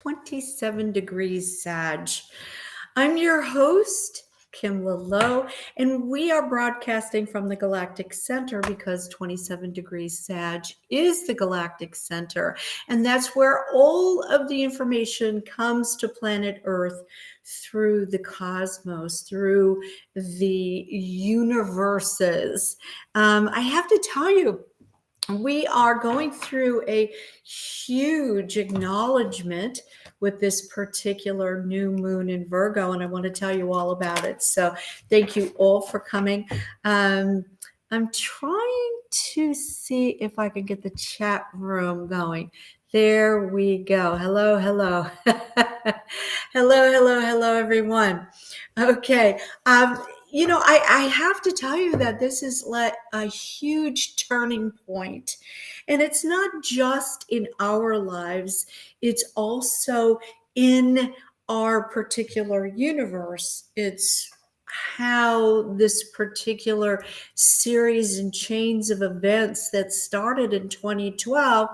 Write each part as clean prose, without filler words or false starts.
27 degrees Sag. I'm your host, Kim Lalo, and we are broadcasting from the Galactic Center because 27 degrees Sag is the Galactic Center, and that's where all of the information comes to planet Earth through the cosmos, through the universes. I have to tell you, we are going through a huge acknowledgement with this particular new moon in Virgo, and I want to tell you all about it. So, thank you all for coming. I'm trying to see if I can get the chat room going. There we go. Hello, hello. Hello, everyone. Okay. I have to tell you that this is like a huge turning point. And it's not just in our lives, it's also in our particular universe. It's how this particular series and chains of events that started in 2012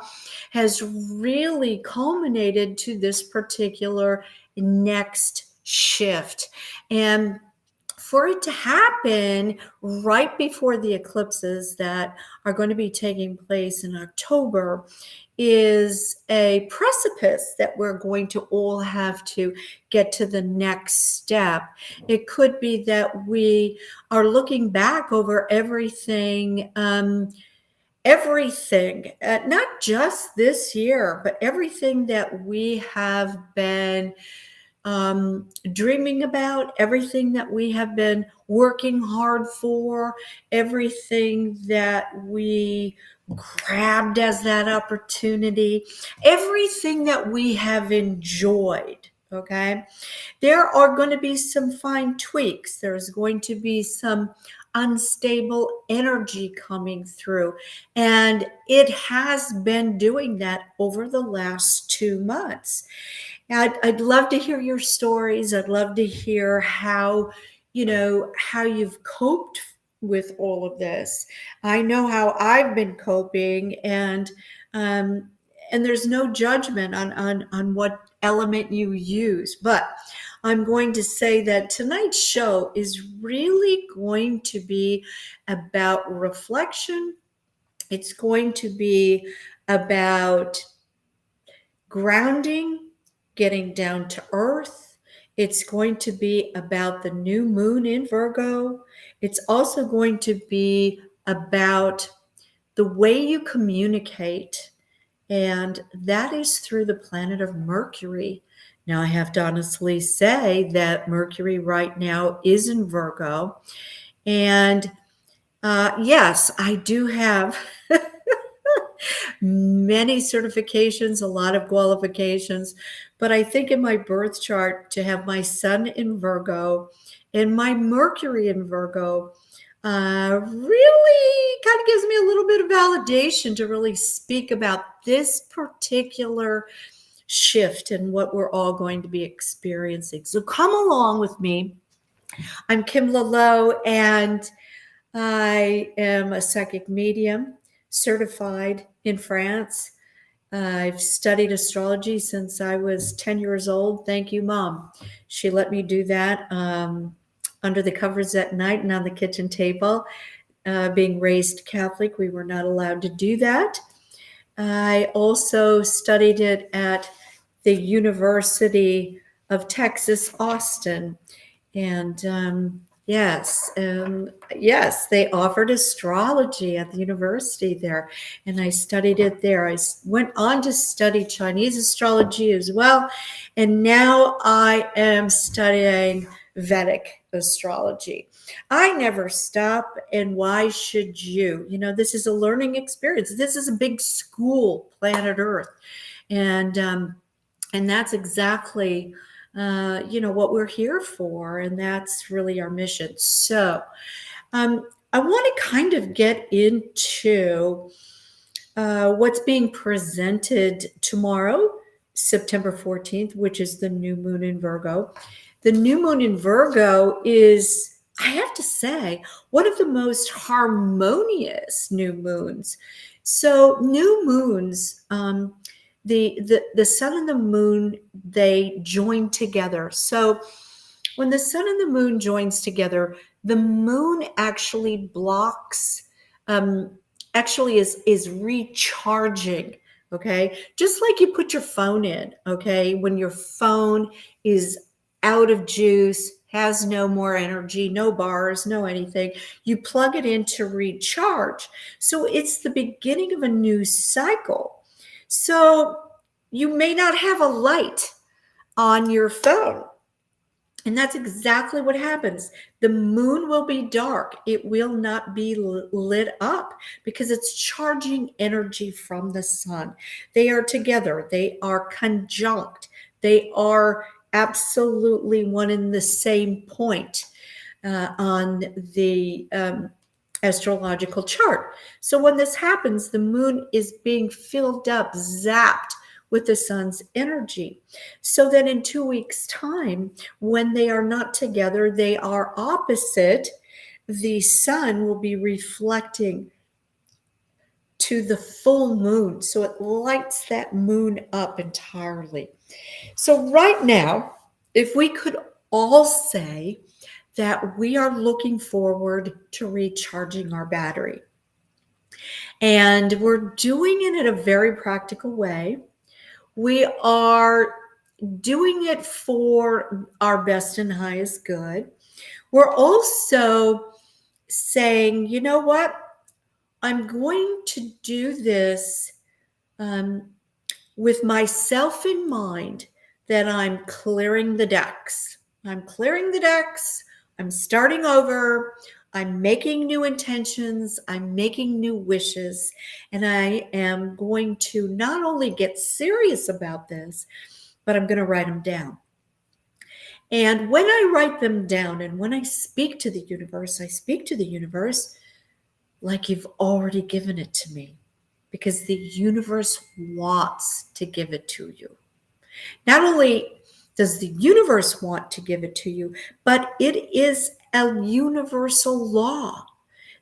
has really culminated to this particular next shift. And for it to happen right before the eclipses that are going to be taking place in October is a precipice that we're going to all have to get to the next step. It could be that we are looking back over everything. Not just this year, but everything that we have been dreaming about, everything that we have been working hard for, everything that we grabbed as that opportunity, everything that we have enjoyed. Okay. There are going to be some fine tweaks. There's going to be some unstable energy coming through. And it has been doing that over the last 2 months. I'd love to hear your stories. I'd love to hear how you've coped with all of this. I know how I've been coping, and there's no judgment on what element you use. But I'm going to say that tonight's show is really going to be about reflection. It's going to be about grounding, getting down to earth. It's going to be about the new moon in Virgo. It's also going to be about the way you communicate, and that is through the planet of Mercury. Now, I have to honestly say that Mercury right now is in Virgo. And yes, I do have many certifications, a lot of qualifications, but I think in my birth chart to have my sun in Virgo and my Mercury in Virgo really kind of gives me a little bit of validation to really speak about this particular shift and what we're all going to be experiencing. So come along with me. I'm Kim Lalo, and I am a psychic medium, certified in France. I've studied astrology since I was 10 years old. Thank you, Mom. She let me do that under the covers at night and on the kitchen table. Being raised Catholic, we were not allowed to do that. I also studied it at the University of Texas, Austin. And yes, they offered astrology at the university there, and I studied it there. I went on to study Chinese astrology as well, and now I am studying Vedic astrology. I never stop, and why should you? This is a learning experience. This is a big school, planet Earth, and that's exactly what we're here for, and that's really our mission. So I want to kind of get into what's being presented tomorrow, September 14th, which is the new moon in Virgo. The new moon in Virgo is, I have to say, one of the most harmonious new moons. So new moons, the sun and the moon, they join together. So when the sun and the moon joins together, the moon actually blocks, um, actually is recharging. Okay, just like you put your phone in. Okay, when your phone is out of juice, has no more energy, no bars, no anything, you plug it in to recharge. So it's the beginning of a new cycle. So you may not have a light on your phone. And that's exactly what happens. The moon will be dark. It will not be lit up because it's charging energy from the sun. They are together, they are conjunct, they are absolutely one and the same point on the astrological chart. So when this happens, the moon is being filled up, zapped with the sun's energy. So then in 2 weeks' time, when they are not together, they are opposite, the sun will be reflecting to the full moon. So it lights that moon up entirely. So right now, if we could all say that we are looking forward to recharging our battery, and we're doing it in a very practical way. We are doing it for our best and highest good. We're also saying, you know what? I'm going to do this with myself in mind, that I'm clearing the decks. I'm clearing the decks. I'm starting over. I'm making new intentions. I'm making new wishes. And I am going to not only get serious about this, but I'm going to write them down. And when I write them down and when I speak to the universe, I speak to the universe like you've already given it to me, because the universe wants to give it to you. Not only does the universe want to give it to you, but it is a universal law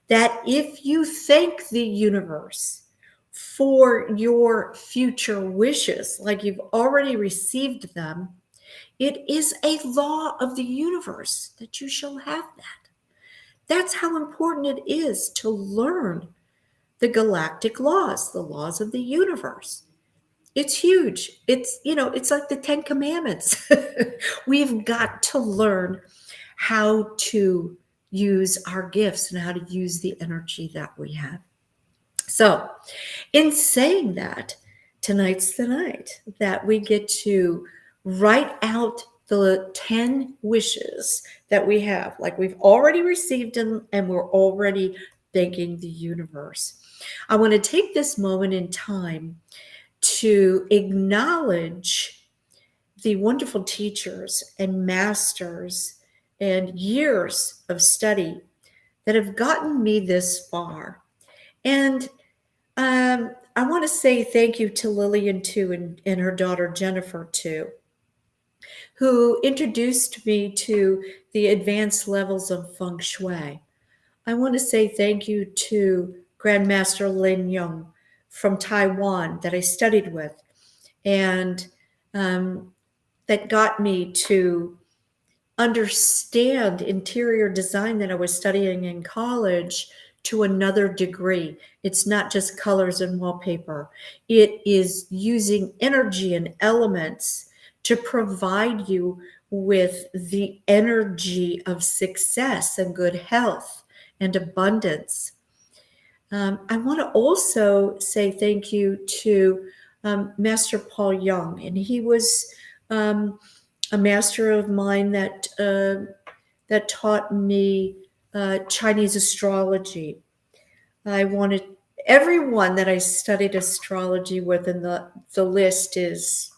that if you thank the universe for your future wishes, like you've already received them, it is a law of the universe that you shall have that. That's how important it is to learn the galactic laws, the laws of the universe. It's huge. It's like the 10 Commandments. We've got to learn how to use our gifts and how to use the energy that we have. So, in saying that, tonight's the night that we get to write out the 10 wishes that we have, like we've already received them and we're already thanking the universe. I want to take this moment in time to acknowledge the wonderful teachers and masters and years of study that have gotten me this far. And I want to say thank you to Lillian too, and her daughter Jennifer too, who introduced me to the advanced levels of feng shui. I want to say thank you to Grandmaster Lin Yong from Taiwan that I studied with, and that got me to understand interior design that I was studying in college to another degree. It's not just colors and wallpaper. It is using energy and elements to provide you with the energy of success and good health and abundance. I want to also say thank you to Master Paul Young, and he was a master of mine that taught me Chinese astrology. I wanted everyone that I studied astrology with, and the list is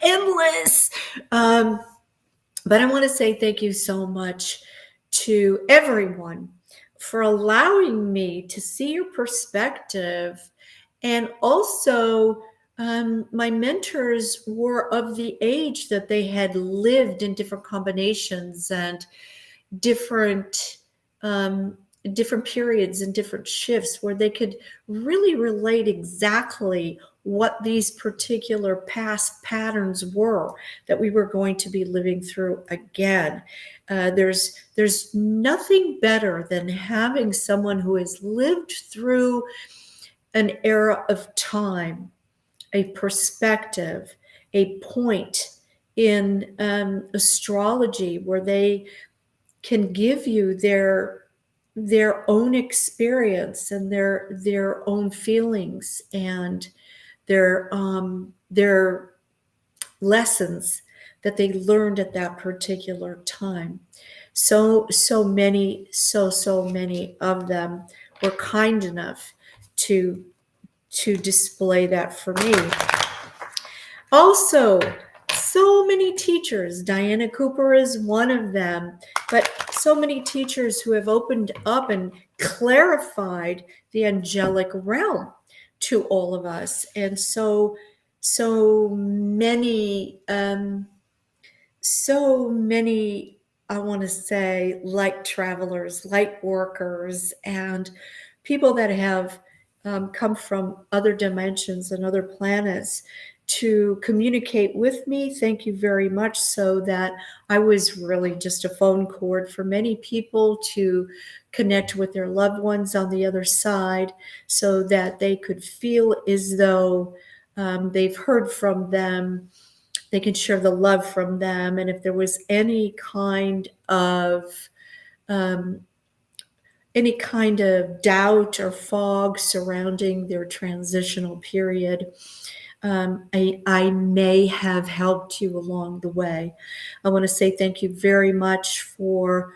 endless. But I want to say thank you so much to everyone for allowing me to see your perspective. And also, my mentors were of the age that they had lived in different combinations and different different periods and different shifts where they could really relate exactly what these particular past patterns were that we were going to be living through again. There's nothing better than having someone who has lived through an era of time, a perspective, a point in astrology where they can give you their own experience and their own feelings and their lessons that they learned at that particular time. So many of them were kind enough to display that for me. Also, so many teachers, Diana Cooper is one of them, but so many teachers who have opened up and clarified the angelic realm to all of us. And so many, I want to say, light travelers, light workers, and people that have come from other dimensions and other planets to communicate with me. Thank you very much. So that I was really just a phone cord for many people to connect with their loved ones on the other side so that they could feel as though they've heard from them. They can share the love from them. And if there was any kind of doubt or fog surrounding their transitional period, I may have helped you along the way. I want to say thank you very much for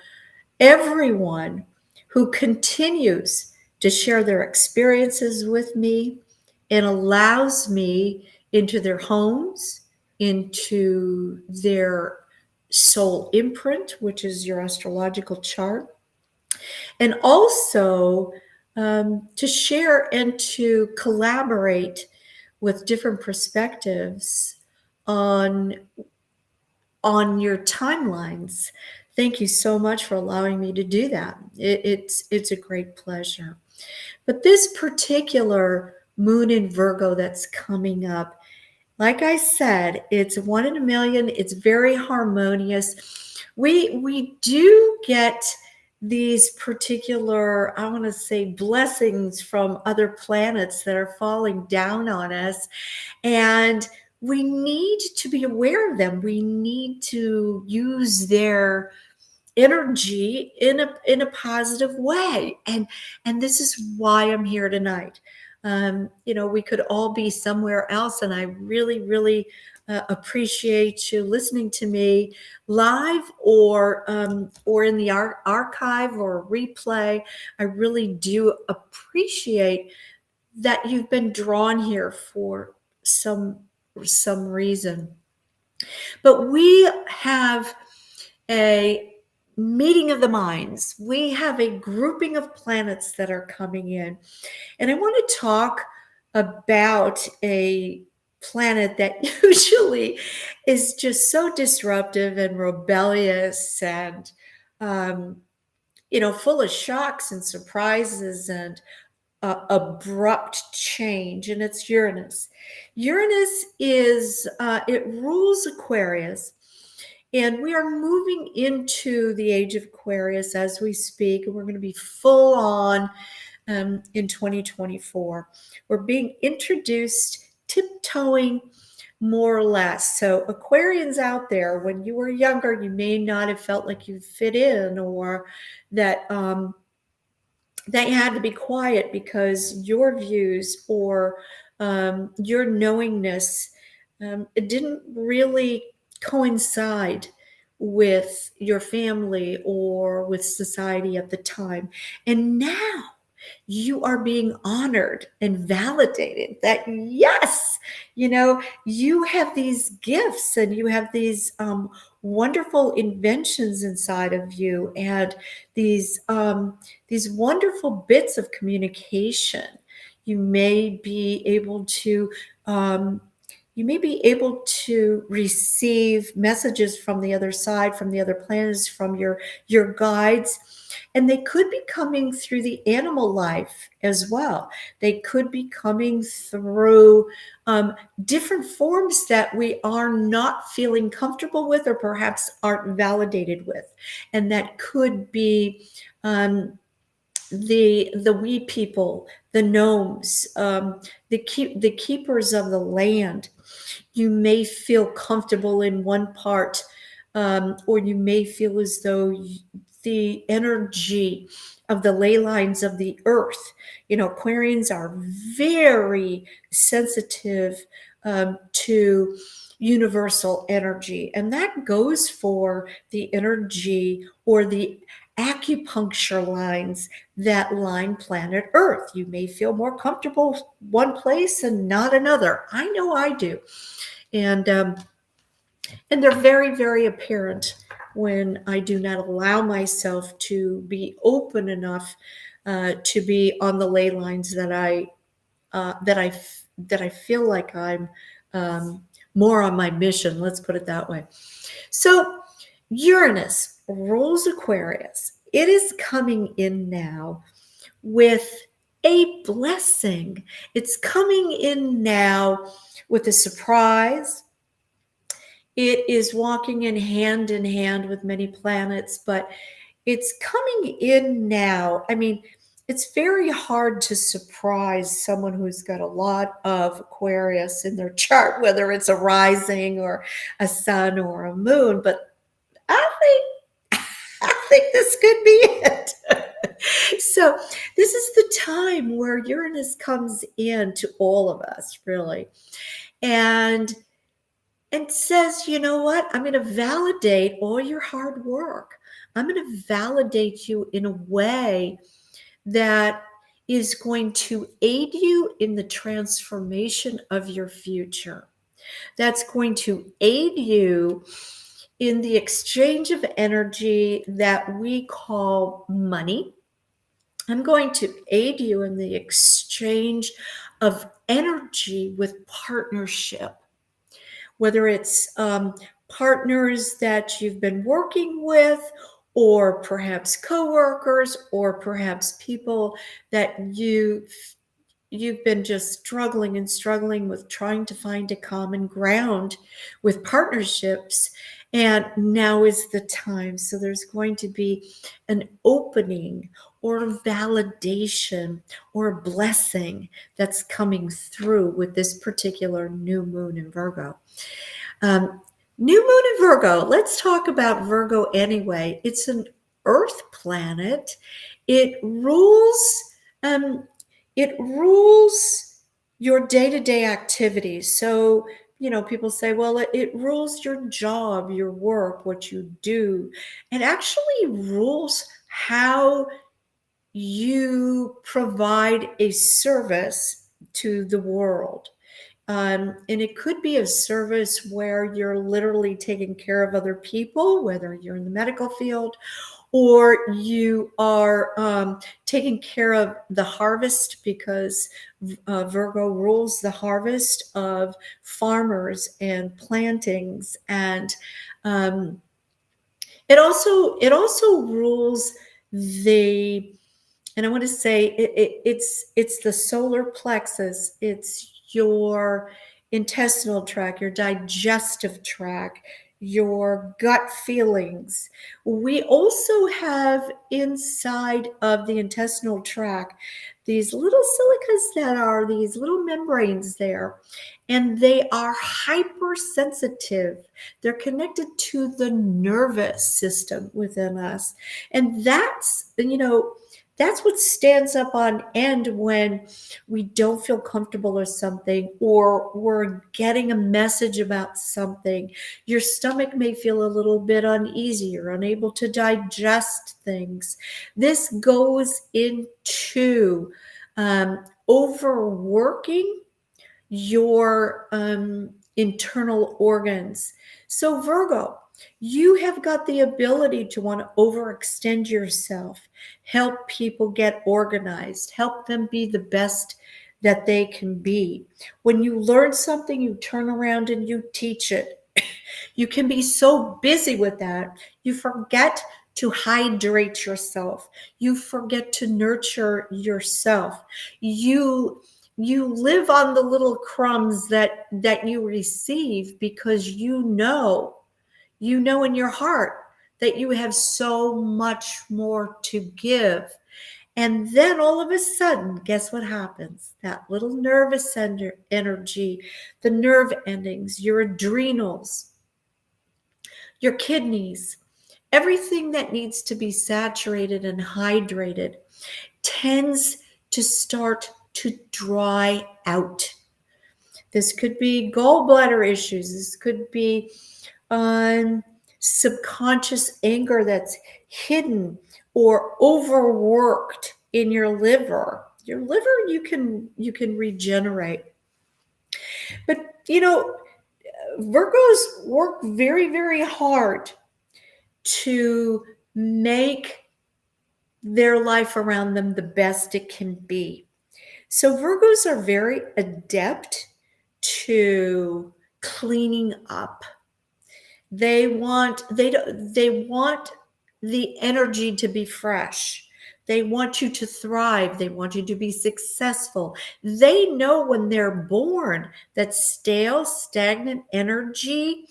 everyone who continues to share their experiences with me and allows me into their homes, into their soul imprint, which is your astrological chart, and also to share and to collaborate with different perspectives on your timelines. Thank you so much for allowing me to do that. It's a great pleasure. But this particular moon in Virgo that's coming up, like I said, it's 1 in a million. It's very harmonious. We do get these particular, I want to say, blessings from other planets that are falling down on us. And we need to be aware of them. We need to use their energy in a positive way. And this is why I'm here tonight. We could all be somewhere else, and I really appreciate you listening to me live or in the archive or replay. I really do appreciate that you've been drawn here for some reason. But we have a meeting of the minds. We have a grouping of planets that are coming in. And I want to talk about a planet that usually is just so disruptive and rebellious and, full of shocks and surprises and abrupt change, and it's Uranus. Uranus is, it rules Aquarius, and we are moving into the age of Aquarius as we speak, and we're going to be full on in 2024. We're being introduced, tiptoeing more or less. So Aquarians out there, when you were younger, you may not have felt like you fit in, or that that you had to be quiet because your views or your knowingness it didn't really coincide with your family or with society at the time. And now you are being honored and validated that, yes, you have these gifts and you have these wonderful inventions inside of you, and these wonderful bits of communication. You may be able to you may be able to receive messages from the other side, from the other planets, from your guides, and they could be coming through the animal life as well. They could be coming through different forms that we are not feeling comfortable with, or perhaps aren't validated with, and that could be the wee people, the gnomes, the keepers of the land. You may feel comfortable in one part, or you may feel as though the energy of the ley lines of the earth. Aquarians are very sensitive to universal energy, and that goes for the energy or the acupuncture lines that line planet Earth. You may feel more comfortable one place and not another. I know I do. And they're very, very apparent when I do not allow myself to be open enough to be on the ley lines that I feel like I'm more on my mission. Let's put it that way. So Uranus rules Aquarius. It is coming in now with a blessing. It's coming in now with a surprise. It is walking in hand with many planets, but it's coming in now. I mean, it's very hard to surprise someone who's got a lot of Aquarius in their chart, whether it's a rising or a sun or a moon. But I think this could be it. So this is the time where Uranus comes in to all of us, really, and says, you know what? I'm going to validate all your hard work. I'm going to validate you in a way that is going to aid you in the transformation of your future. That's going to aid you in the exchange of energy that we call money. I'm going to aid you in the exchange of energy with partnership, whether it's partners that you've been working with, or perhaps coworkers, or perhaps people that you've been just struggling with, trying to find a common ground with partnerships. And now is the time. So there's going to be an opening or a validation or a blessing that's coming through with this particular new moon in Virgo. New moon in Virgo. Let's talk about Virgo anyway. It's an Earth planet. It rules. It rules your day-to-day activities. So, people say, well, it rules your job, your work, what you do. It actually rules how you provide a service to the world. And it could be a service where you're literally taking care of other people, whether you're in the medical field, or you are taking care of the harvest, because Virgo rules the harvest of farmers and plantings. And it also rules and I want to say it's the solar plexus. It's your intestinal tract, your digestive tract, your gut feelings. We also have inside of the intestinal tract these little silicas that are these little membranes there, and they are hypersensitive. They're connected to the nervous system within us. And that's what stands up on end when we don't feel comfortable or something, or we're getting a message about something. Your stomach may feel a little bit uneasy. You're unable to digest things. This goes into overworking your internal organs. So Virgo, you have got the ability to want to overextend yourself, help people get organized, help them be the best that they can be. When you learn something, you turn around and you teach it. You can be so busy with that, you forget to hydrate yourself. You forget to nurture yourself. You live on the little crumbs that you receive because you know in your heart that you have so much more to give. And then all of a sudden, guess what happens? That little nervous center energy, the nerve endings, your adrenals, your kidneys, everything that needs to be saturated and hydrated tends to start to dry out. This could be gallbladder issues. This could be subconscious anger that's hidden or overworked in your liver. Your liver, you can regenerate. But Virgos work very, very hard to make their life around them the best it can be. So Virgos are very adept to cleaning up. They want the energy to be fresh. They want you to thrive. They want you to be successful. They know when they're born that stale, stagnant energy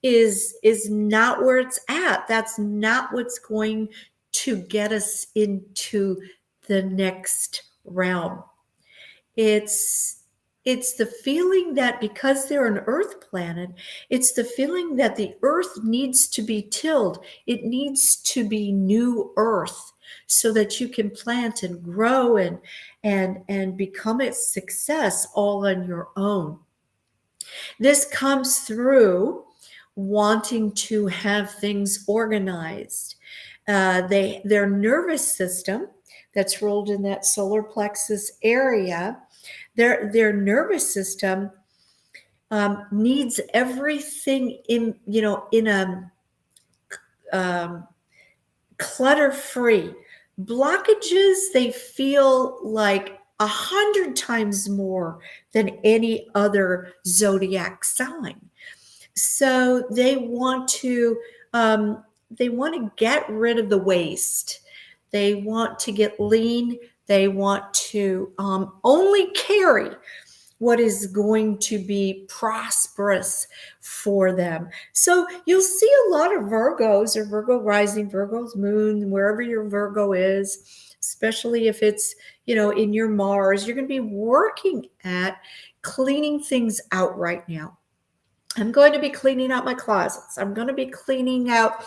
is not where it's at. That's not what's going to get us into the next realm. It's the feeling that because they're an earth planet, it's the feeling that the earth needs to be tilled. It needs to be new earth so that you can plant and grow and become a success all on your own. This comes through wanting to have things organized. Their nervous system that's rolled in that solar plexus area, their nervous system needs everything in a clutter-free. Blockages, they feel like 100 times more than any other zodiac sign. So they want to get rid of the waste. They want to get lean. They want to only carry what is going to be prosperous for them. So you'll see a lot of Virgos or Virgo rising, Virgo's moon, wherever your Virgo is, especially if it's, in your Mars, you're going to be working at cleaning things out right now. I'm going to be cleaning out my closets. I'm going to be cleaning out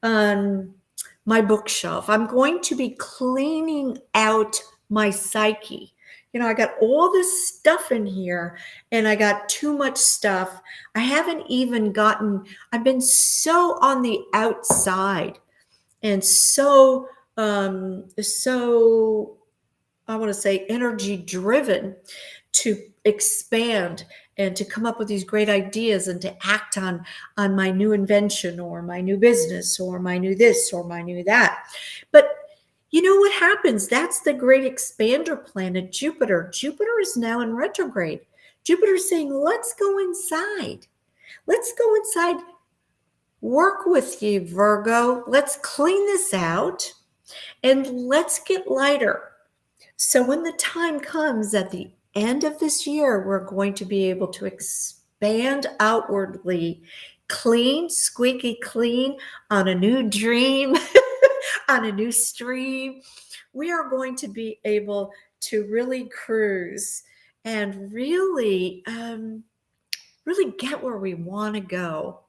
my bookshelf. I'm going to be cleaning out my psyche. I got all this stuff in here and I got too much stuff. I've been so on the outside and so I want to say energy driven to expand and to come up with these great ideas and to act on my new invention or my new business or my new this or my new that. But you know what happens? That's the great expander planet, Jupiter. Jupiter is now in retrograde. Jupiter is saying, let's go inside. Let's go inside. Work with you, Virgo. Let's clean this out and let's get lighter. So when the time comes at the end of this year, we're going to be able to expand outwardly, clean, squeaky clean on a new dream, on a new stream. We are going to be able to really cruise and really get where we want to go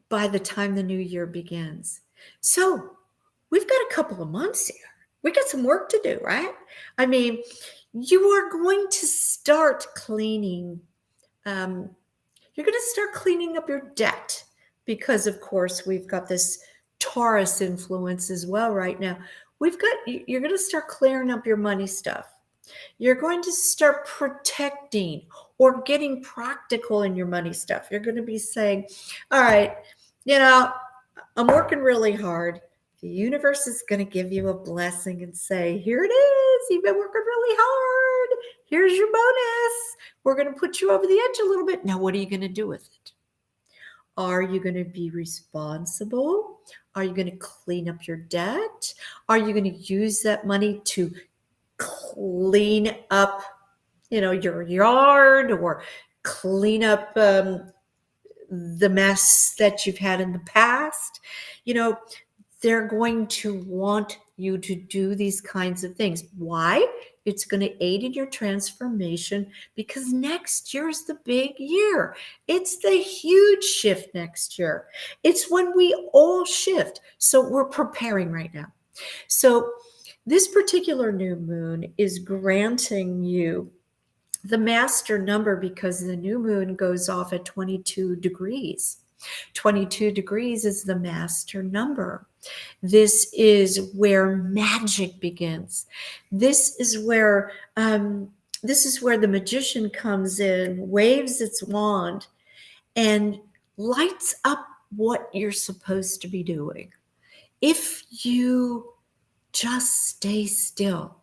by the time the new year begins. So we've got a couple of months here. We got some work to do, right? I mean, you are going to start cleaning. You're going to start cleaning up your debt because, of course, we've got this Taurus influence as well right now. You're going to start clearing up your money stuff. You're going to start protecting or getting practical in your money stuff. You're going to be saying, all right, I'm working really hard. The universe is going to give you a blessing and say, here it is. you've been working really hard. Here's your bonus. We're going to put you over the edge a little bit. Now, what are you going to do with it? Are you going to be responsible? Are you going to clean up your debt? Are you going to use that money to clean up, your yard, or clean up the mess that you've had in the past? They're going to want you to do these kinds of things. Why? It's going to aid in your transformation, because next year is the big year. It's the huge shift next year. It's when we all shift. So we're preparing right now. So this particular new moon is granting you the master number, because the new moon goes off at 22 degrees. 22 degrees is the master number. This is where magic begins. This is where the magician comes in, waves its wand, and lights up what you're supposed to be doing. If you just stay still,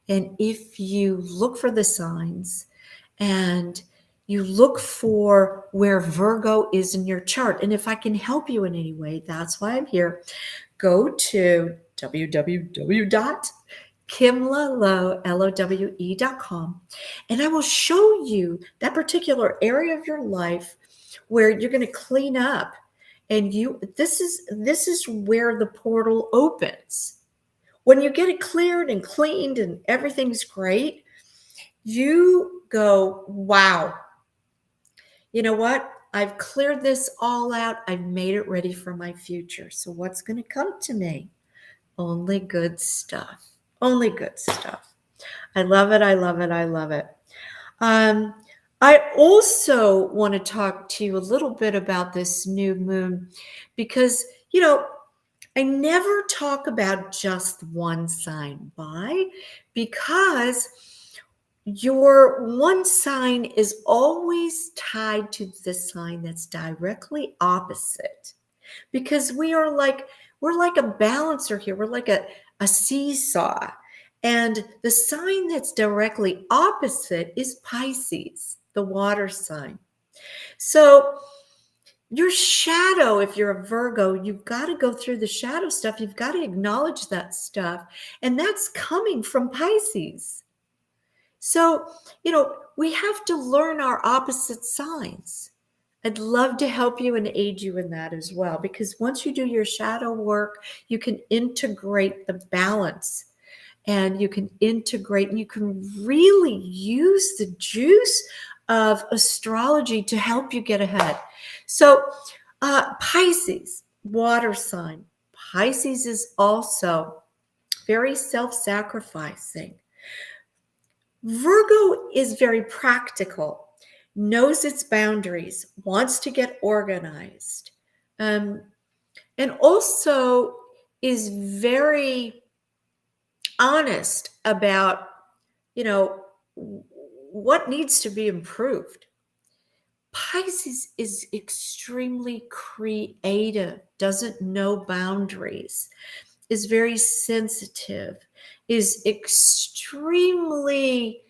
and if you look for the signs, and you look for where Virgo is in your chart. And if I can help you in any way, that's why I'm here. Go to www.kimlalowe.com, and I will show you that particular area of your life where you're going to clean up. And this is where the portal opens. When you get it cleared and cleaned and everything's great, you go, wow, you know what? I've cleared this all out. I've made it ready for my future. So what's going to come to me? Only good stuff. Only good stuff. I love it. I love it. I love it. I also want to talk to you a little bit about this new moon, because, I never talk about just one sign. Why? Because your one sign is always tied to the sign that's directly opposite, because we're like a balancer here. We're like a seesaw. And the sign that's directly opposite is Pisces, the water sign. So your shadow, if you're a Virgo, you've got to go through the shadow stuff. You've got to acknowledge that stuff. And that's coming from Pisces. So, we have to learn our opposite signs. I'd love to help you and aid you in that as well, because once you do your shadow work, you can integrate the balance, and you can integrate, and you can really use the juice of astrology to help you get ahead. So Pisces, water sign. Pisces is also very self-sacrificing. Virgo is very practical, knows its boundaries, wants to get organized, and also is very honest about, what needs to be improved. Pisces is extremely creative, doesn't know boundaries, is very sensitive, is extremely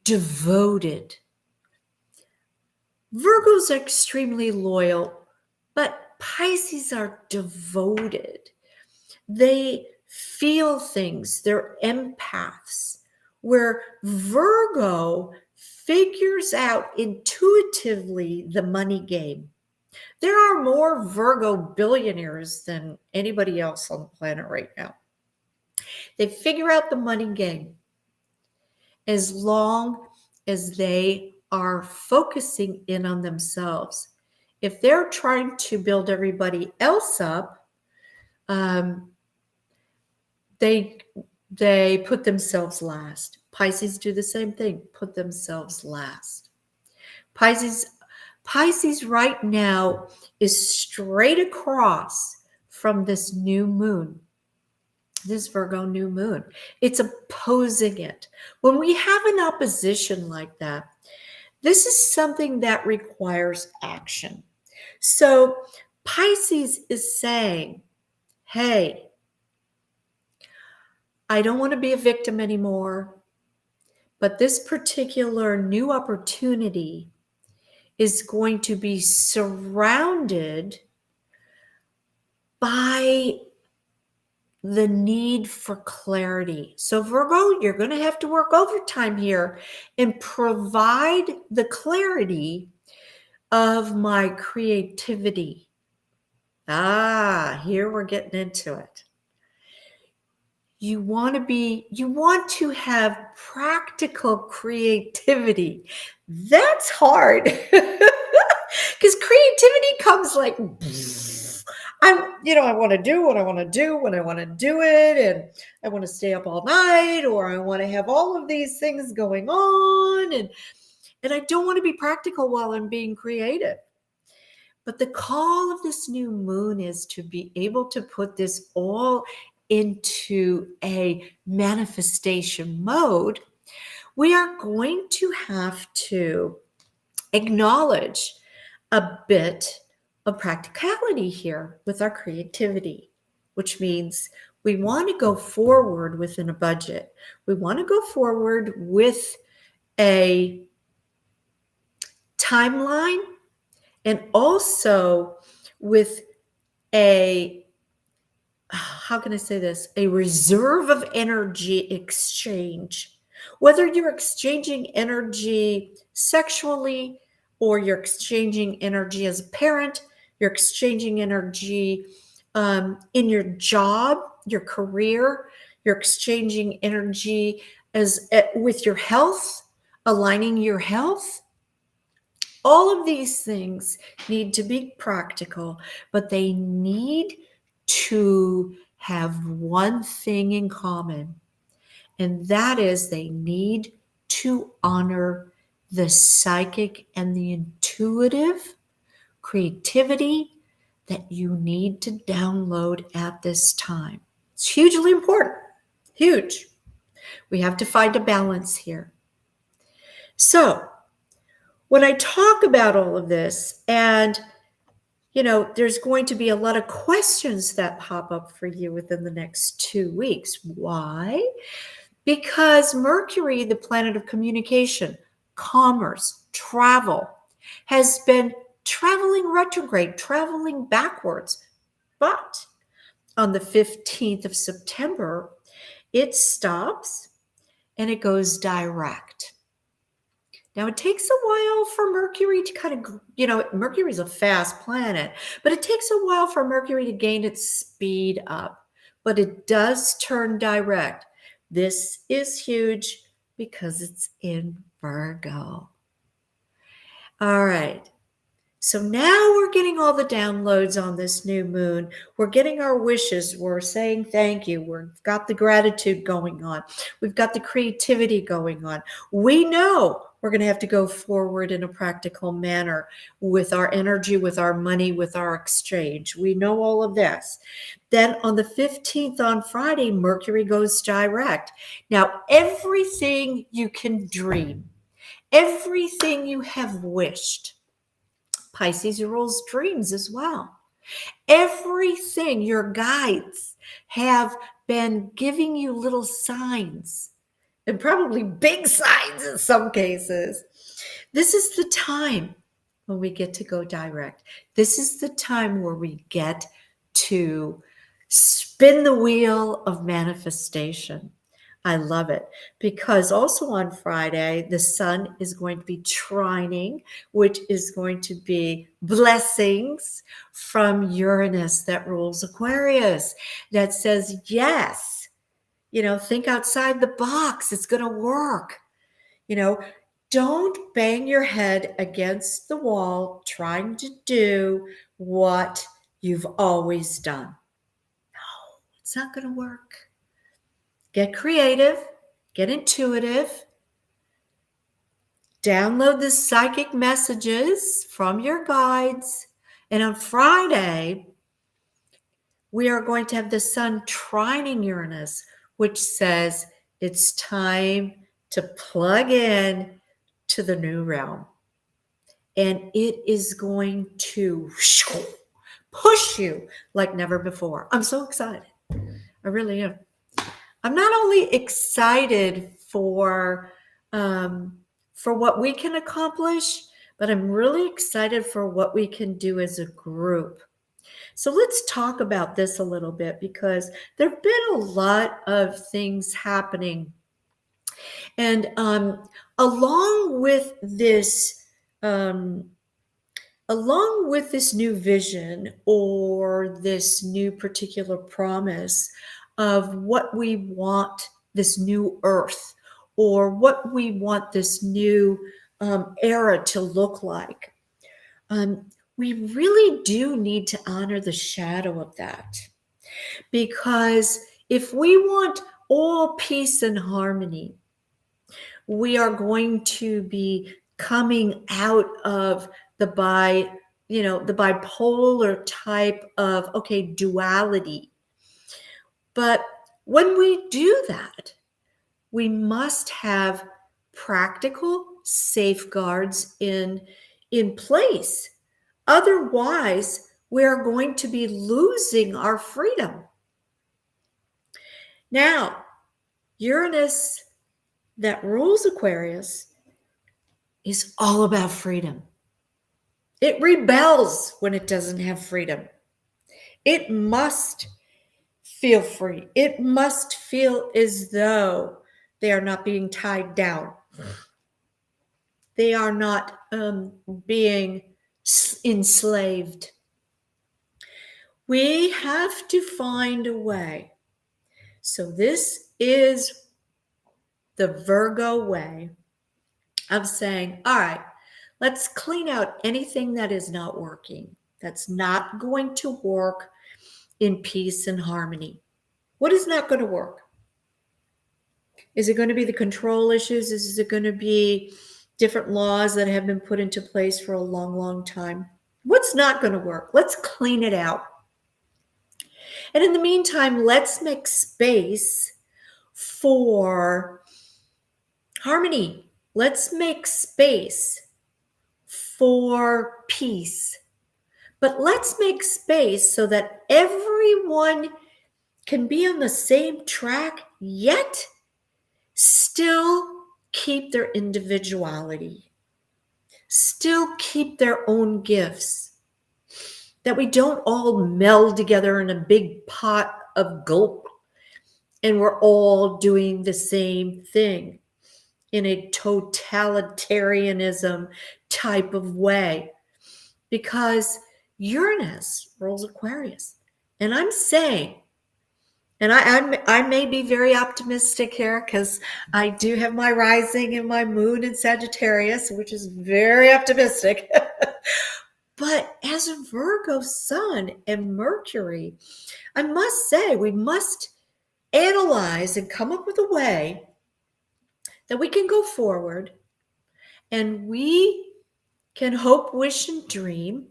devoted. Virgos are extremely loyal, but Pisces are devoted. They feel things, they're empaths, where Virgo figures out intuitively the money game. There are more Virgo billionaires than anybody else on the planet right now. They figure out the money game as long as they are focusing in on themselves. If they're trying to build everybody else up, they put themselves last. Pisces do the same thing, put themselves last. Pisces right now is straight across from this new moon, this Virgo new moon. It's opposing it. When we have an opposition like that, this is something that requires action. So Pisces is saying, hey, I don't want to be a victim anymore. But this particular new opportunity is going to be surrounded by the need for clarity. So, Virgo, you're going to have to work overtime here and provide the clarity of my creativity. Here we're getting into it. You want to have practical creativity. That's hard. Because creativity comes like, I want to do what I want to do when I want to do it, and I want to stay up all night, or I want to have all of these things going on, and I don't want to be practical while I'm being creative. But the call of this new moon is to be able to put this all into a manifestation mode. We are going to have to acknowledge a bit of practicality here with our creativity, which means we want to go forward within a budget. We want to go forward with a timeline and also with how can I say this? A reserve of energy exchange. Whether you're exchanging energy sexually, or you're exchanging energy as a parent, you're exchanging energy in your job, your career, you're exchanging energy with your health, aligning your health. All of these things need to be practical, but they need to have one thing in common, and that is they need to honor the psychic and the intuitive creativity that you need to download at this time. It's hugely important. Huge. We have to find a balance here. So, when I talk about all of this, and there's going to be a lot of questions that pop up for you within the next 2 weeks. Why? Because Mercury, the planet of communication, commerce, travel, has been traveling retrograde, traveling backwards. But on the 15th of September, it stops and it goes direct. Now, it takes a while for Mercury to kind of, Mercury's a fast planet, but it takes a while for Mercury to gain its speed up. But it does turn direct. This is huge because it's in Virgo. All right. So now we're getting all the downloads on this new moon. We're getting our wishes. We're saying thank you. We've got the gratitude going on. We've got the creativity going on. We know we're going to have to go forward in a practical manner with our energy, with our money, with our exchange. We know all of this. Then on the 15th, on Friday, Mercury goes direct. Now, everything you can dream, everything you have wished, Pisces rules dreams as well. Everything, your guides have been giving you little signs, and probably big signs in some cases. This is the time when we get to go direct. This is the time where we get to spin the wheel of manifestation. I love it, because also on Friday, the sun is going to be trining, which is going to be blessings from Uranus that rules Aquarius, that says, yes, think outside the box. It's going to work. Don't bang your head against the wall trying to do what you've always done. No, it's not going to work. Get creative, get intuitive, download the psychic messages from your guides. And on Friday, we are going to have the sun trining Uranus, which says it's time to plug in to the new realm. And it is going to push you like never before. I'm so excited. I really am. I'm not only excited for what we can accomplish, but I'm really excited for what we can do as a group. So let's talk about this a little bit, because there have been a lot of things happening. And along with this, um, along with this new vision or this new particular promise of what we want this new earth, or what we want this new era to look like, um, we really do need to honor the shadow of that. Because if we want all peace and harmony, we are going to be coming out of the the bipolar type of, okay, duality. But when we do that, we must have practical safeguards in place. Otherwise, we're going to be losing our freedom. Now, Uranus that rules Aquarius is all about freedom. It rebels when it doesn't have freedom. It must feel free. It must feel as though they are not being tied down. They are not being enslaved. We have to find a way. So this is the Virgo way of saying, all right, let's clean out anything that is not working, that's not going to work in peace and harmony. What is not going to work? Is it going to be the control issues? Is it going to be different laws that have been put into place for a long, long time? What's not going to work? Let's clean it out. And in the meantime, let's make space for harmony. Let's make space for peace. But let's make space so that everyone can be on the same track, yet still keep their individuality, still keep their own gifts, that we don't all meld together in a big pot of gulp and we're all doing the same thing in a totalitarianism type of way. Because Uranus rules Aquarius. And I'm saying, and I may be very optimistic here because I do have my rising and my moon in Sagittarius, which is very optimistic. But as a Virgo sun and Mercury, I must say we must analyze and come up with a way that we can go forward and we can hope, wish, and dream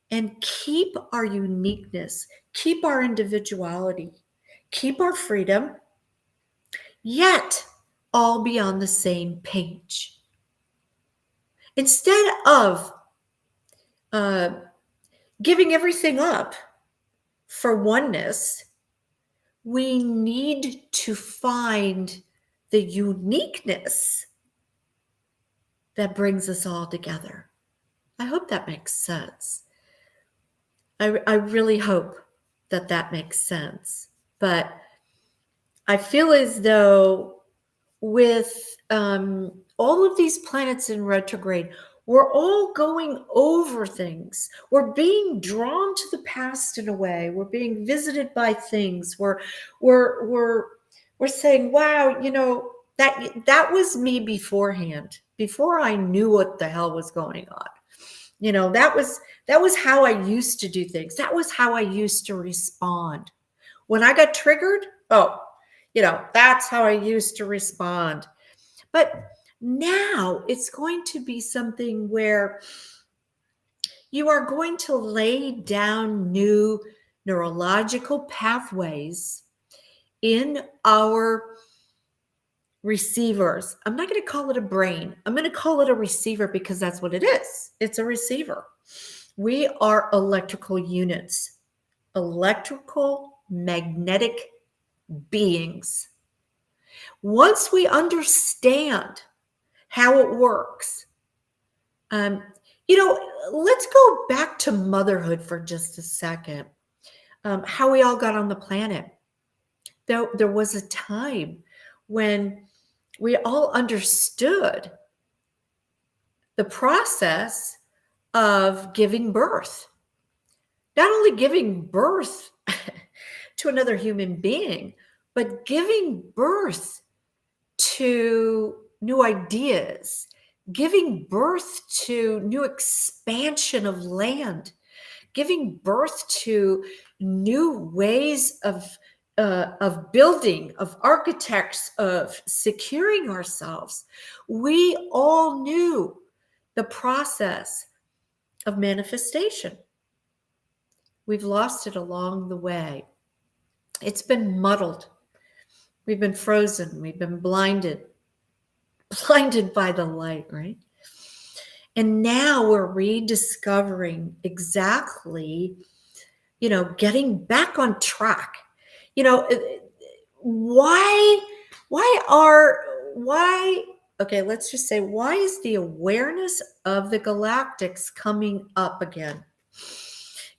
and keep our uniqueness, keep our individuality, keep our freedom, yet all be on the same page. Instead of giving everything up for oneness, we need to find the uniqueness that brings us all together. I hope that makes sense. I really hope that makes sense. But I feel as though with all of these planets in retrograde, we're all going over things. We're being drawn to the past in a way. We're being visited by things. We're saying, wow, that was me beforehand, before I knew what the hell was going on. That was how I used to do things. That was how I used to respond. When I got triggered, that's how I used to respond. But now it's going to be something where you are going to lay down new neurological pathways in our receivers. I'm not going to call it a brain. I'm going to call it a receiver, because that's what it is. It's a receiver. We are electrical units, electrical magnetic beings. Once we understand how it works, let's go back to motherhood for just a second. How we all got on the planet. There was a time when we all understood the process of giving birth. Not only giving birth to another human being, but giving birth to new ideas, giving birth to new expansion of land, giving birth to new ways of building, of architects, of securing ourselves. We all knew the process of manifestation. We've lost it along the way. It's been muddled. We've been frozen. We've been blinded by the light, right? And now we're rediscovering exactly, getting back on track. Okay, let's just say, why is the awareness of the galactics coming up again?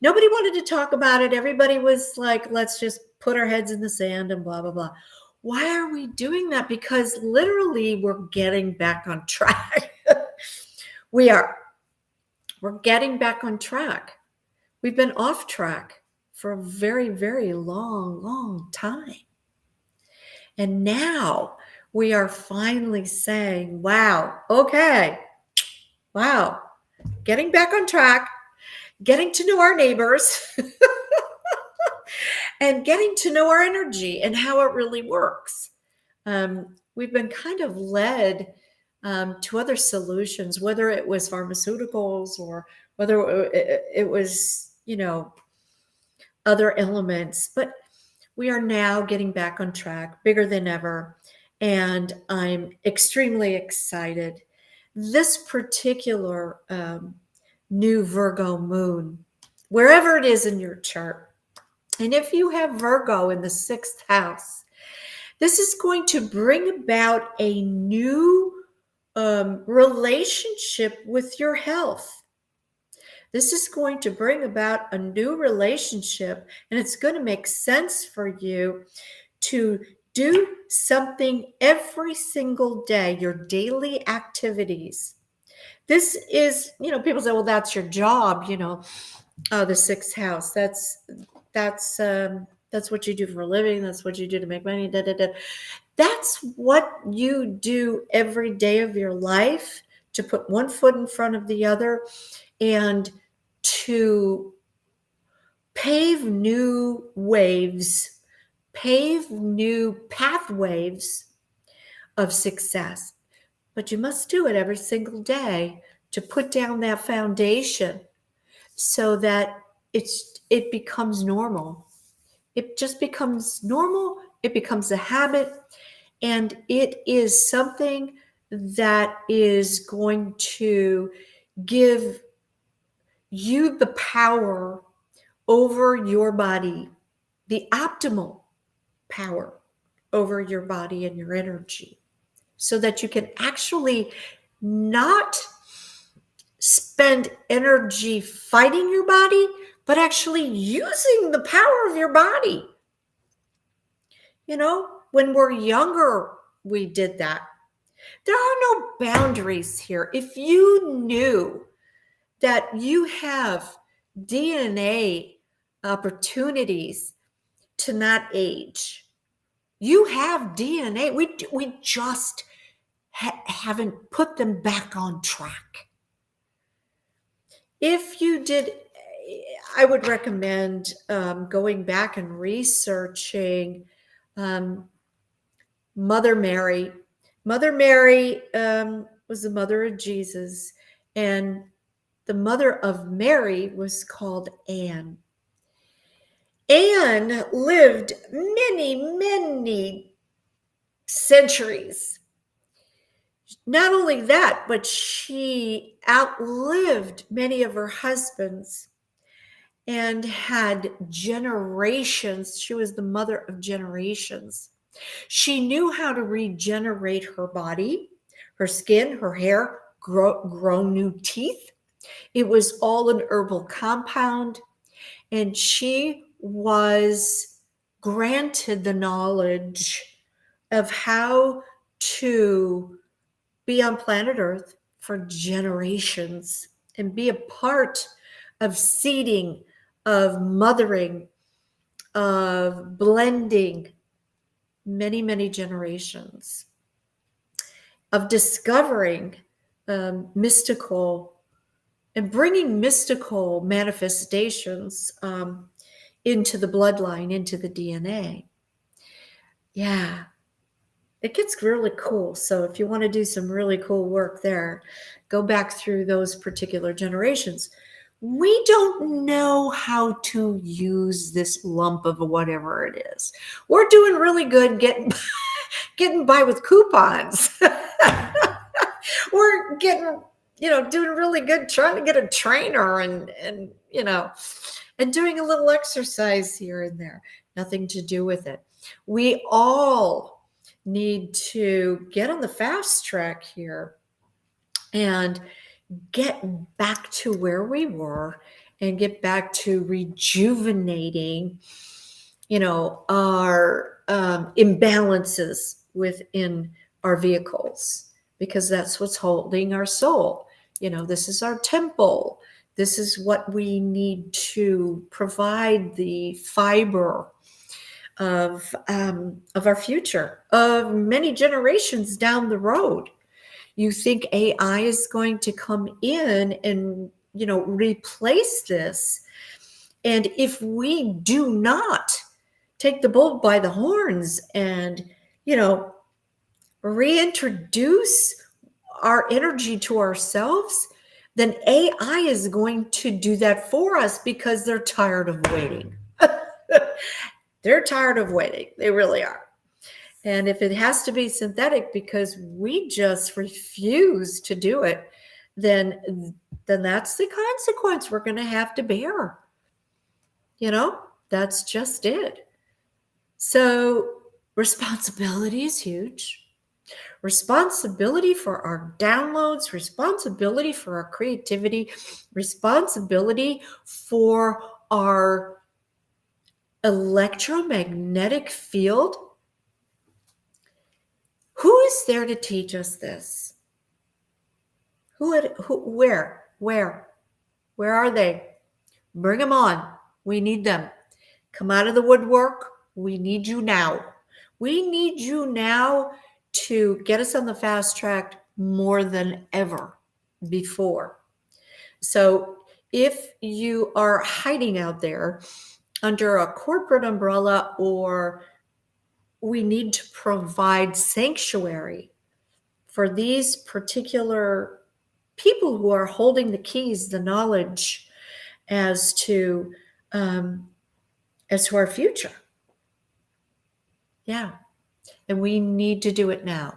Nobody wanted to talk about it. Everybody was like, let's just put our heads in the sand and blah, blah, blah. Why are we doing that? Because literally we're getting back on track. We're getting back on track. We've been off track for a very, very long time. And now we are finally saying, wow, getting back on track, getting to know our neighbors and getting to know our energy and how it really works. We've been kind of led to other solutions, whether it was pharmaceuticals or whether it was, other elements. But we are now getting back on track, bigger than ever. And I'm extremely excited. This particular new Virgo moon, wherever it is in your chart, and if you have Virgo in the 6th house, this is going to bring about a new relationship with your health. This is going to bring about a new relationship, and it's going to make sense for you to do something every single day, your daily activities. This is, people say, well, that's your job, the 6th house. That's what you do for a living. That's what you do to make money. That's what you do every day of your life, to put one foot in front of the other and to pave new waves, pave new pathways of success. But you must do it every single day to put down that foundation so that it becomes normal. It just becomes normal. It becomes a habit. And it is something that is going to give you the power over your body, the optimal power over your body and your energy, so that you can actually not spend energy fighting your body, but actually using the power of your body. When we're younger, we did that. There are no boundaries here. If you knew that you have DNA opportunities to not age, you have DNA. We just haven't put them back on track. If you did, I would recommend going back and researching Mother Mary. Mother Mary was the mother of Jesus, and the mother of Mary was called Anne. Anne lived many centuries. Not only that, but she outlived many of her husbands. and had generations. She was the mother of generations. She knew how to regenerate her body, her skin, her hair, grow new teeth. It was all an herbal compound. And she was granted the knowledge of how to be on planet Earth for generations and be a part of seeding, of mothering, of blending many, many generations, of discovering mystical and bringing mystical manifestations into the bloodline, into the DNA. Yeah, it gets really cool. So if you want to do some really cool work there, go back through those particular generations. We don't know how to use this lump of whatever it is. We're doing really good getting by with coupons. We're getting, doing really good trying to get a trainer and and doing a little exercise here and there. Nothing to do with it. We all need to get on the fast track here and get back to where we were and get back to rejuvenating, our imbalances within our vehicles, because that's what's holding our soul. This is our temple. This is what we need to provide the fiber of our future, of many generations down the road. You think AI is going to come in and, replace this. And if we do not take the bull by the horns and, reintroduce our energy to ourselves, then AI is going to do that for us because they're tired of waiting. They're tired of waiting. They really are. And if it has to be synthetic because we just refuse to do it, then that's the consequence we're going to have to bear. That's just it. So responsibility is huge. Responsibility for our downloads, responsibility for our creativity, responsibility for our electromagnetic field. Who is there to teach us this? Where are they? Bring them on. We need them. Come out of the woodwork. We need you now. We need you now to get us on the fast track more than ever before. So if you are hiding out there under a corporate umbrella, or we need to provide sanctuary for these particular people who are holding the keys, the knowledge as to our future. Yeah. And we need to do it now.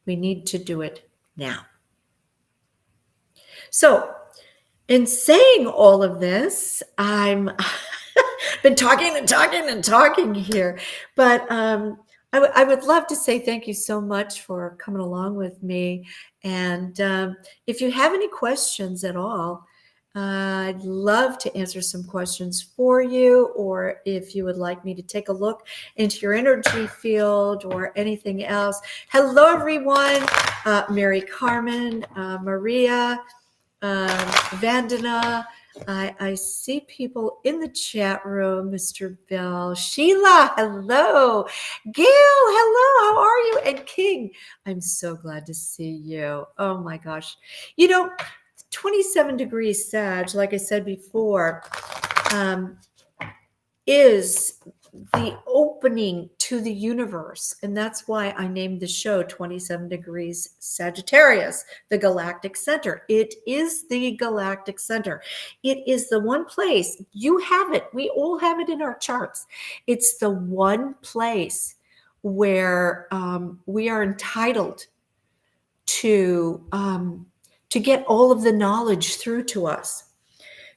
We need to do it now. So in saying all of this, I'm been talking here, but I would love to say thank you so much for coming along with me. And if you have any questions at all, I'd love to answer some questions for you, or if you would like me to take a look into your energy field or anything else. Hello, everyone. Mary Carmen, Maria, Vandana. I see people in the chat room. Mr. Bill, Sheila, hello. Gail, hello. How are you? And King, I'm so glad to see you. Oh my gosh. 27 degrees Sag, like I said before, is the opening to the universe. And that's why I named the show 27 degrees Sagittarius, the Galactic Center. It is the Galactic Center. It is the one place, you have it. We all have it in our charts. It's the one place where we are entitled to get all of the knowledge through to us.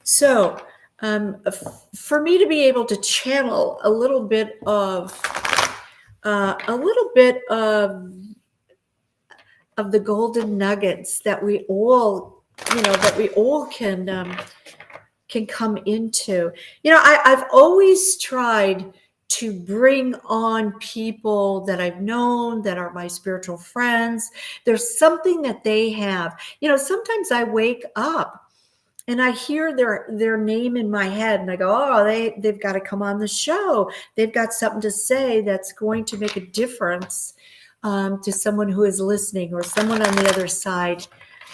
So for me to be able to channel a little bit of the golden nuggets that we all, can come into. I've always tried to bring on people that I've known that are my spiritual friends. There's something that they have. Sometimes I wake up and I hear their name in my head and I go, oh, they've got to come on the show. They've got something to say that's going to make a difference to someone who is listening or someone on the other side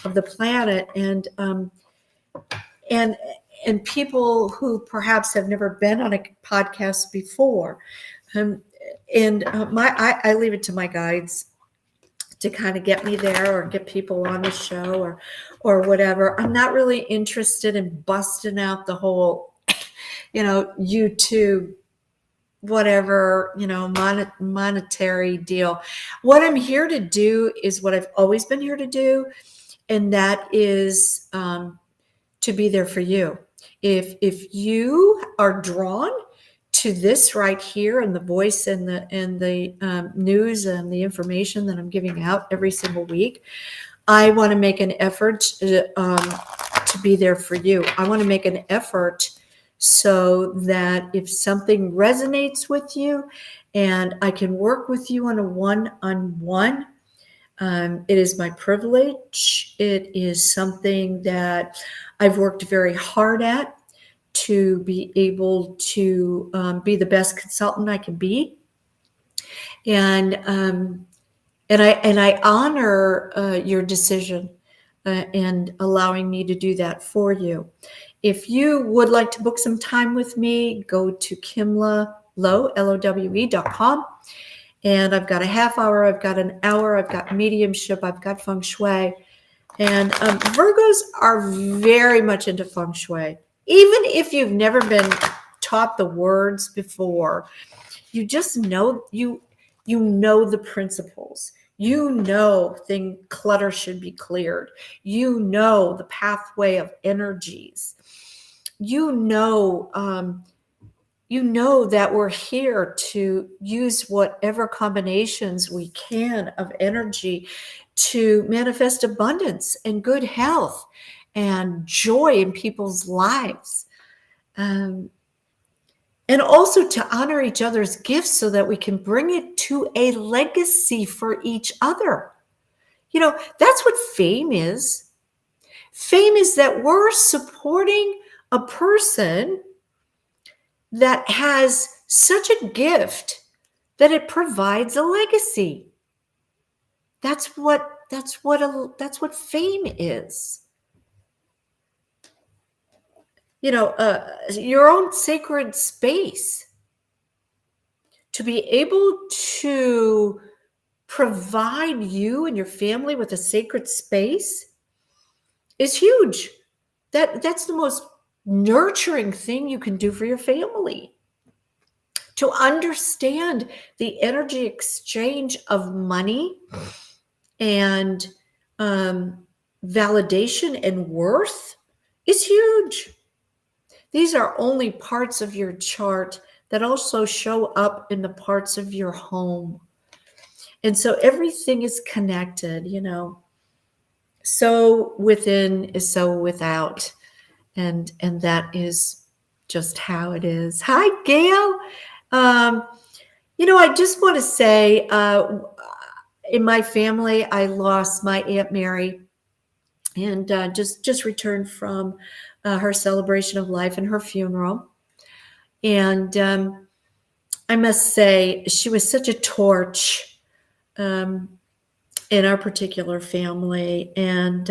of the planet. And people who perhaps have never been on a podcast before. I leave it to my guides to kind of get me there or get people on the show or whatever. I'm not really interested in busting out the whole, YouTube, whatever, monetary deal. What I'm here to do is what I've always been here to do. And that is to be there for you. If you are drawn to this right here and the voice and the news and the information that I'm giving out every single week, I want to make an effort to be there for you. I want to make an effort so that if something resonates with you and I can work with you on a one-on-one, it is my privilege. It is something that I've worked very hard at to be able to be the best consultant I can be, and I honor your decision and allowing me to do that for you. If you would like to book some time with me, go to kimlalowe.com. And I've got a half hour, I've got an hour, I've got mediumship, I've got feng shui. And Virgos are very much into feng shui. Even if you've never been taught the words before, you just know, you know the principles. Clutter should be cleared. The pathway of energies. That we're here to use whatever combinations we can of energy to manifest abundance and good health and joy in people's lives. And also to honor each other's gifts so that we can bring it to a legacy for each other. That's what fame is. Fame is that we're supporting a person that has such a gift that it provides a legacy. That's what fame is. Your own sacred space. To be able to provide you and your family with a sacred space is huge. That's the most nurturing thing you can do for your family. To understand the energy exchange of money and validation and worth is huge. These are only parts of your chart that also show up in the parts of your home. And so everything is connected, So within is so without. And that is just how it is. Hi, Gail. I just want to say, in my family, I lost my Aunt Mary, and just returned from her celebration of life and her funeral. And I must say, she was such a torch in our particular family. And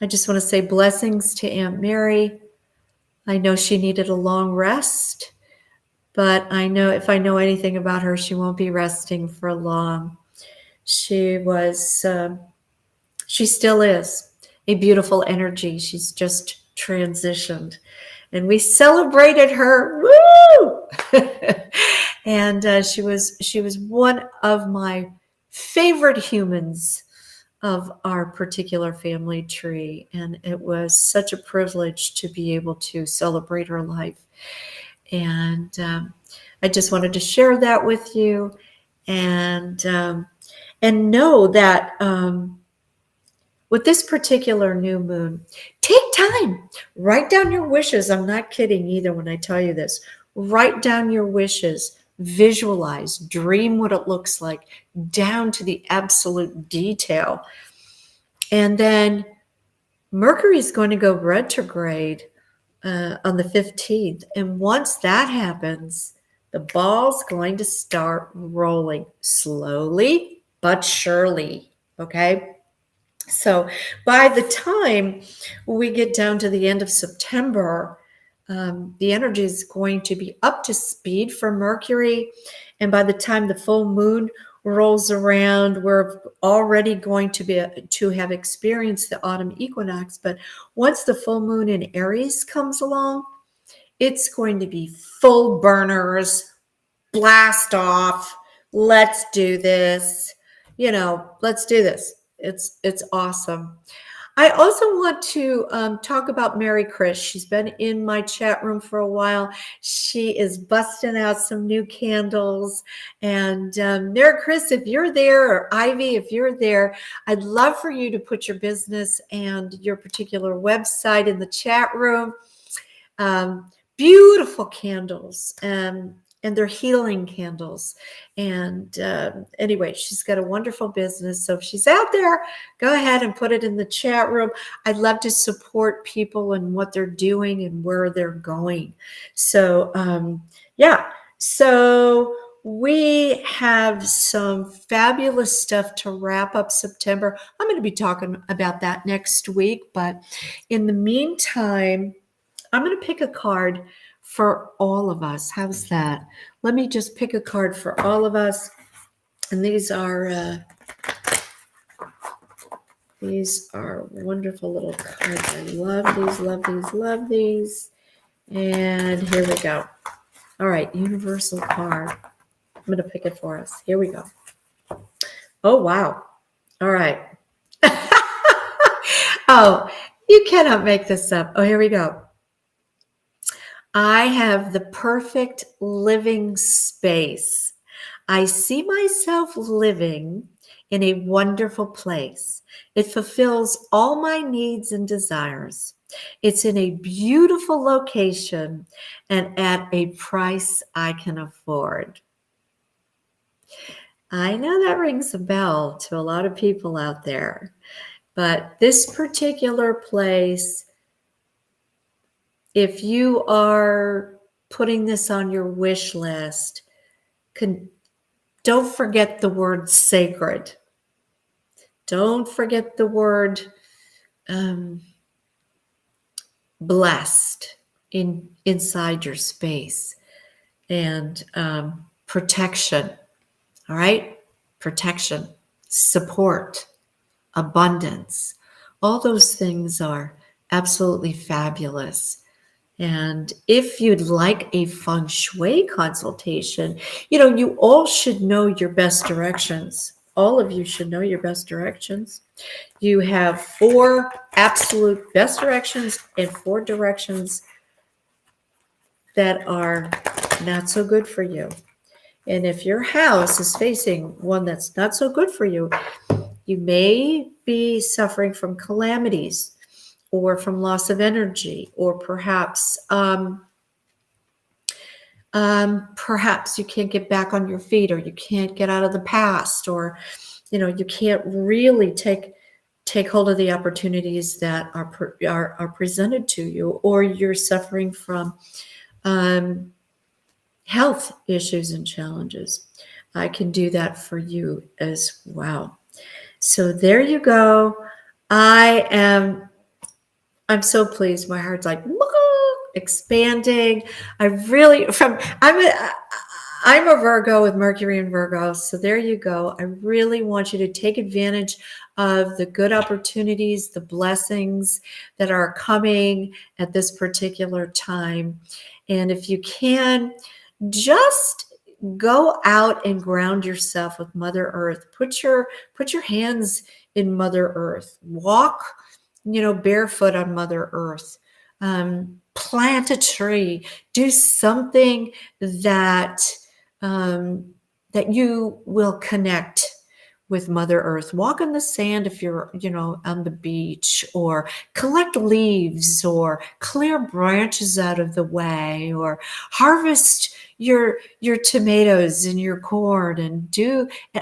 I just want to say blessings to Aunt Mary. I know she needed a long rest, but I know if I know anything about her, she won't be resting for long. She still is a beautiful energy. She's just transitioned, and we celebrated her. Woo! And she was one of my favorite humans of our particular family tree. And it was such a privilege to be able to celebrate her life. And I just wanted to share that with you, and know that with this particular new moon, take time, write down your wishes. I'm not kidding either when I tell you this. Write down your wishes, visualize, dream what it looks like down to the absolute detail. And then Mercury is going to go retrograde on the 15th. And once that happens, the ball's going to start rolling slowly but surely. Okay. So by the time we get down to the end of September, the energy is going to be up to speed for Mercury. And by the time the full moon rolls around, we're already going to have experienced the autumn equinox. But once the full moon in Aries comes along, it's going to be full burners, blast off. Let's do this. Let's do this. It's awesome. I also want to talk about Mary Chris. She's been in my chat room for a while. She is busting out some new candles. And Mary Chris, if you're there, or Ivy, if you're there, I'd love for you to put your business and your particular website in the chat room. Beautiful candles. And they're healing candles. And anyway, she's got a wonderful business. So if she's out there, go ahead and put it in the chat room. I'd love to support people and what they're doing and where they're going. So yeah, so we have some fabulous stuff to wrap up September. I'm going to be talking about that next week. But in the meantime, I'm going to pick a card for all of us. How's that? Let me just pick a card for all of us. And these are wonderful little cards. I love these, love these, love these. And here we go. All right, universal card. I'm going to pick it for us. Here we go. Oh, wow. All right. Oh, you cannot make this up. Oh, here we go. I have the perfect living space. I see myself living in a wonderful place. It fulfills all my needs and desires. It's in a beautiful location and at a price I can afford. I know that rings a bell to a lot of people out there, but this particular place, if you are putting this on your wish list, don't forget the word sacred. Don't forget the word blessed inside your space, and protection. All right? Protection, support, abundance. All those things are absolutely fabulous. And if you'd like a feng shui consultation, you all should know your best directions. All of you should know your best directions. You have 4 absolute best directions and 4 directions that are not so good for you. And if your house is facing one that's not so good for you, you may be suffering from calamities, or from loss of energy, or perhaps you can't get back on your feet, or you can't get out of the past, or you can't really take hold of the opportunities that are presented to you, or you're suffering from health issues and challenges. I can do that for you as well. So there you go. I'm so pleased. My heart's like expanding. I'm a Virgo with Mercury in Virgo. So there you go. I really want you to take advantage of the good opportunities, the blessings that are coming at this particular time. And if you can, just go out and ground yourself with Mother Earth. Put your hands in Mother Earth. Walk, barefoot on Mother Earth. Plant a tree. Do something that that you will connect with Mother Earth. Walk on the sand if you're, on the beach, or collect leaves, or clear branches out of the way, or harvest your tomatoes and your corn, and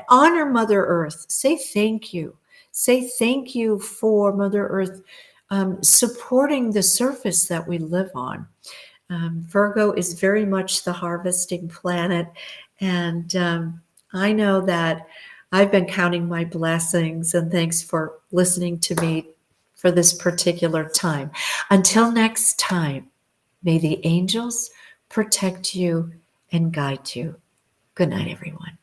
honor Mother Earth. Say thank you. Say thank you for Mother Earth supporting the surface that we live on. Virgo is very much the harvesting planet, and I know that I've been counting my blessings, and thanks for listening to me for this particular time. Until next time, may the angels protect you and guide you. Good night, everyone.